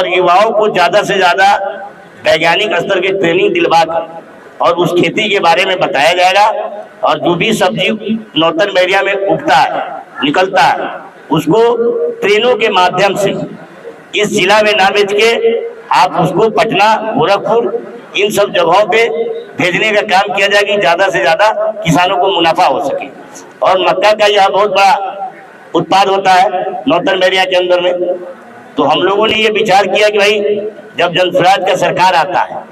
और युवाओं को ज्यादा से ज्यादा वैज्ञानिक स्तर की ट्रेनिंग दिलवाकर और उस खेती के बारे में बताया जाएगा। और जो भी सब्जी नौतन बैरिया में उगता है, निकलता है, उसको ट्रेनों के माध्यम से इस जिला में ना बेच के आप उसको पटना, गोरखपुर, इन सब जगहों पे भेजने का काम किया जाए कि ज्यादा से ज्यादा किसानों को मुनाफा हो सके। और मक्का का यह बहुत बड़ा उत्पाद होता है नौतन बैरिया के अंदर में। तो हम लोगों ने ये विचार किया कि भाई जब जनसुराज का सरकार आता है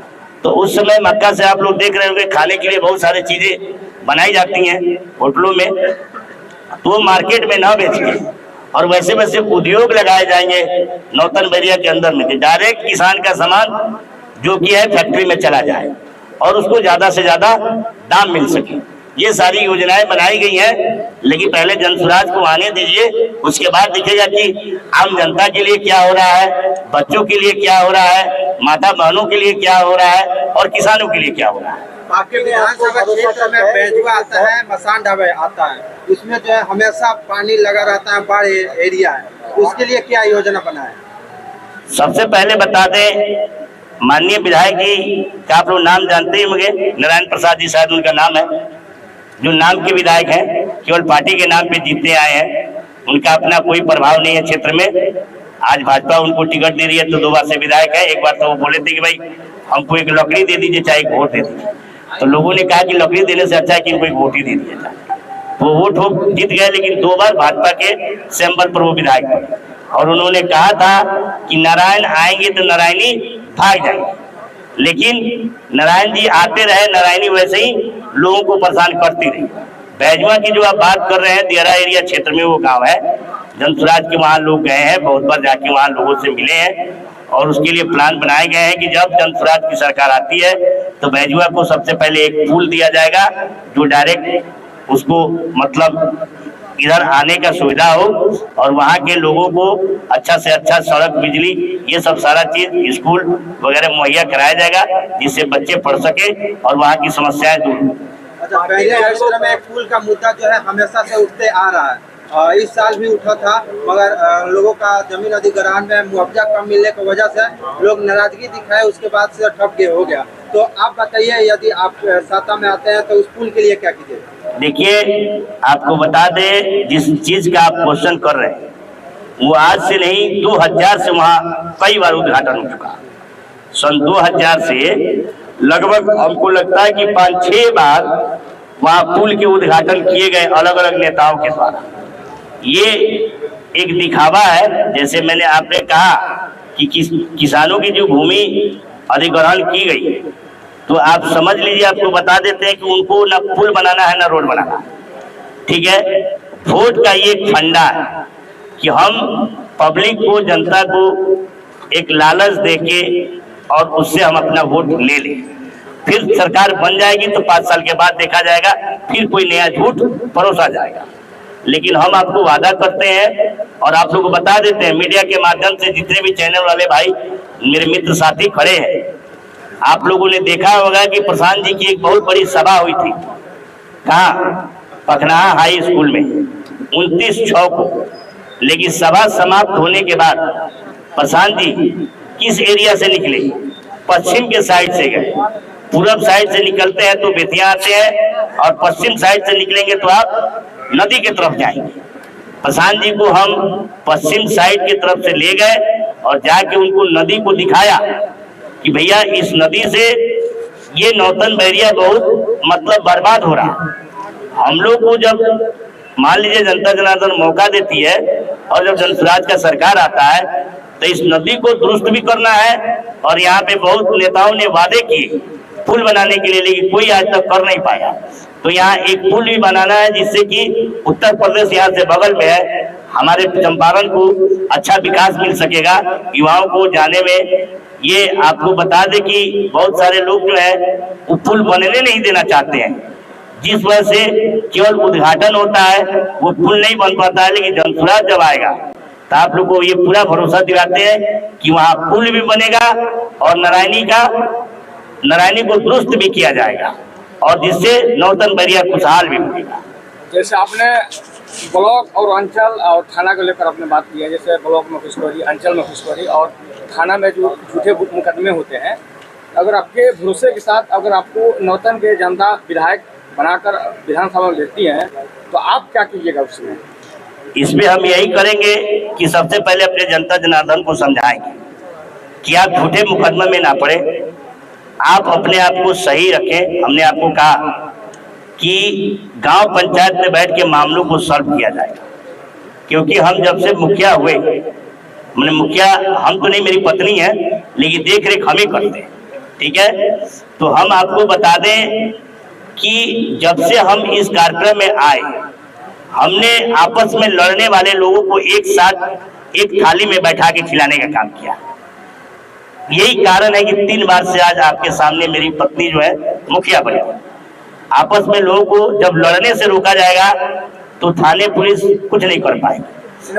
तो उस समय मक्का से आप लोग देख रहे होंगे खाने के लिए बहुत सारी चीजें बनाई जाती हैं होटलों में, तो वो मार्केट में ना बेच के और वैसे वैसे उद्योग लगाए जाएंगे नौतन बैरिया के अंदर में, डायरेक्ट किसान का सामान जो कि है फैक्ट्री में चला जाए और उसको ज्यादा से ज्यादा दाम मिल सके। ये सारी योजनाएं बनाई गई हैं, लेकिन पहले जनसुराज को आने दीजिए, उसके बाद दिखेगा कि आम जनता के लिए क्या हो रहा है, बच्चों के लिए क्या हो रहा है, माता बहनों के लिए क्या हो रहा है और किसानों के लिए क्या हो रहा है। आपके विधानसभा क्षेत्र में बैजुआ आता है, मसान ढाबे आता है, इसमें जो है हमेशा पानी लगा रहता है, बाढ़ एरिया है, उसके लिए क्या योजना बनाए? सबसे पहले बता दें, माननीय विधायक जी का आप लोग नाम जानते ही होंगे, नारायण प्रसाद जी शायद उनका नाम है, जो नाम के विधायक हैं, केवल पार्टी के नाम पे जीतने आए हैं, उनका अपना कोई प्रभाव नहीं है क्षेत्र में। आज भाजपा उनको टिकट दे रही है तो 2 बार से विधायक है। एक बार तो वो बोले थे कि भाई हमको एक लकड़ी दे दीजिए चाहे एक वोट दे दीजिए, तो लोगों ने कहा कि लकड़ी देने से अच्छा है कि इनको एक वोट ही दे दिया जाए। वो वोट हो जीत गए, लेकिन 2 बार भाजपा के सैंपल पर वो विधायक बने और उन्होंने कहा था कि नारायण आएंगे तो नारायणी भाग जाएंगे, लेकिन नारायण जी आते रहे, नारायणी वैसे ही लोगों को परेशान करती रही। बैजुआ की जो आप बात कर रहे हैं, दियारा एरिया क्षेत्र में वो गांव है, जनसुराज के वहां लोग गए हैं, बहुत बार जाके वहां लोगों से मिले हैं और उसके लिए प्लान बनाए गए हैं कि जब जनसुराज की सरकार आती है तो बैजुआ को सबसे पहले एक पुल दिया जाएगा जो डायरेक्ट उसको मतलब इधर आने का सुविधा हो और वहाँ के लोगों को अच्छा से अच्छा सड़क, बिजली, ये सब सारा चीज, स्कूल वगैरह मुहैया कराया जाएगा जिससे बच्चे पढ़ सके और वहाँ की समस्याएं दूर हो। अच्छा, बैरिया में पुल का मुद्दा जो है हमेशा से उठते आ रहा है, इस साल भी उठा था, मगर लोगों का जमीन अधिग्रहण में मुआवजा कम मिलने की वजह से लोग नाराजगी दिखाए, उसके बाद से ठप हो गया। तो आप बताइए, यदि आप सत्ता में आते हैं तो उस पुल के लिए क्या कीजिए? देखिए, आपको बता दें, जिस चीज का आप क्वेश्चन कर रहे हैं वो आज से नहीं, 2000 से वहाँ कई बार उद्घाटन हो चुका। सन 2000 से लगभग हमको लगता है कि 5-6 बार वहाँ पुल के उद्घाटन किए गए अलग अलग नेताओं के द्वारा। ये एक दिखावा है, जैसे मैंने आपने कहा कि किसानों की जो भूमि अधिग्रहण की गई, तो आप समझ लीजिए, आपको बता देते हैं कि उनको ना पुल बनाना है ना रोड बनाना है, ठीक है। वोट का ये फंडा है कि हम पब्लिक को, जनता को एक लालच देके और उससे हम अपना वोट ले लें, फिर सरकार बन जाएगी तो 5 साल के बाद देखा जाएगा, फिर कोई नया झूठ परोसा जाएगा। लेकिन हम आपको वादा करते हैं और आप लोगों को बता देते हैं मीडिया के माध्यम से, जितने भी चैनल वाले भाई मेरे मित्र साथी खड़े हैं, आप लोगों ने देखा होगा कि प्रशांत जी की एक बहुत बड़ी सभा हुई थी, कहाँ? पखनाहा हाई स्कूल में 29/6 को। लेकिन सभा समाप्त होने के बाद प्रशांत जी किस एरिया से निकले? पश्चिम के साइड से गए। पूरब साइड से निकलते हैं तो बेतिया आते हैं और पश्चिम साइड से निकलेंगे तो आप नदी की तरफ जाएंगे। प्रशांत जी को हम पश्चिम साइड की तरफ से ले गए और जाके उनको नदी को दिखाया कि भैया इस नदी से ये नौतन बैरिया बहुत मतलब बर्बाद हो रहा। हम लोग को जब मान लीजिए जनता जनार्दन मौका देती है और जब जनसुराज का सरकार आता है तो इस नदी को दुरुस्त भी करना है और यहाँ पे बहुत नेताओं ने वादे किए पुल बनाने के लिए, लेकिन कोई आज तक कर नहीं पाया। तो यहाँ एक पुल भी बनाना है जिससे कि उत्तर प्रदेश यहाँ से बगल में है, हमारे चंपारण को अच्छा विकास मिल सकेगा, युवाओं को जाने में। ये आपको बता दें कि बहुत सारे लोग जो है वो पुल बनने नहीं देना चाहते हैं, जिस वजह से केवल उद्घाटन होता है, वो पुल नहीं बन पाता है। लेकिन जनसुराज जब आएगा तो आप लोग को ये पूरा भरोसा दिलाते हैं कि वहाँ पुल भी बनेगा और नारायणी को दुरुस्त भी किया जाएगा और जिससे नौतन बैरिया खुशहाल भी बनेगा। जैसे आपने ब्लॉक और अंचल और थाना को लेकर आपने बात की है, जैसे ब्लॉक में खुशखबरी, अंचल में खुशखबरी और थाना में जो झूठे मुकदमे होते हैं, अगर आपके भरोसे के साथ अगर आपको नौतन के जनता विधायक बनाकर विधानसभा में भेजती है तो आप क्या कीजिएगा उसमें? इसमें हम यही करेंगे कि सबसे पहले अपने जनता जनार्दन को समझाएंगे कि आप झूठे मुकदमे में ना पड़े, आप अपने आप को सही रखें। हमने आपको कहा कि गांव पंचायत में बैठ के मामलों को सॉल्व किया जाएगा, क्योंकि हम जब से मुखिया हुए, मैंने मुखिया हम तो नहीं, मेरी पत्नी है, लेकिन देख रेख हम ही करते हैं, ठीक है। तो हम आपको बता दें कि जब से हम इस कार्यक्रम में आए, हमने आपस में लड़ने वाले लोगों को एक साथ एक थाली में बैठा के खिलाने का काम किया। यही कारण है कि 3 बार से आज आपके सामने मेरी पत्नी जो है मुखिया बनी। आपस में लोगों को जब लड़ने से रोका जाएगा तो थाने पुलिस कुछ नहीं कर पाएगी।